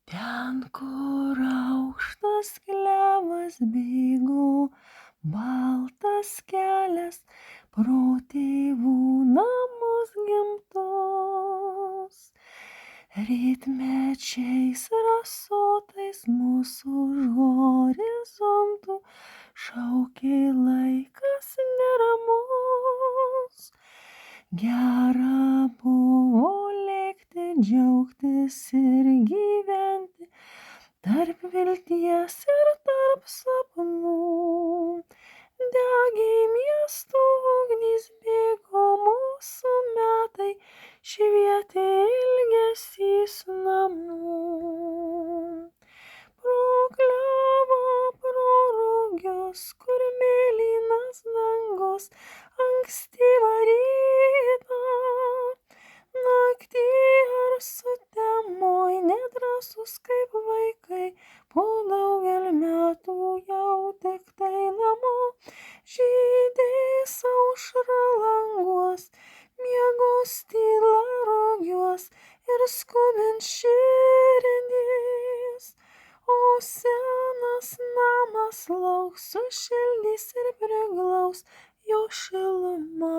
Ten, kur aukštas klevas bėgo, baltas kelias pro tėvų namus gimtus. Rytmečiais rasotais mūsų už horizontų šaukė laikas neramus. Gera buvo lėkti, džiaugtis ir gyventi tarp vilties ir tarp sapnų. Degė miestų ugnys, bėgo mūsų metai, švietė ilgesys namų. Pro klevą, pro rugius, kur mėlynas dangus, ankstyvą rytą, naktį ar sutemoj, nedrąsus kaip vaikai, po daugel metų jau tiktai namo. Žydės aušra languos, miegos tyla rugiuos ir skubins širdis. O senas namas lauks, sušildys ir priglaus jo šiluma.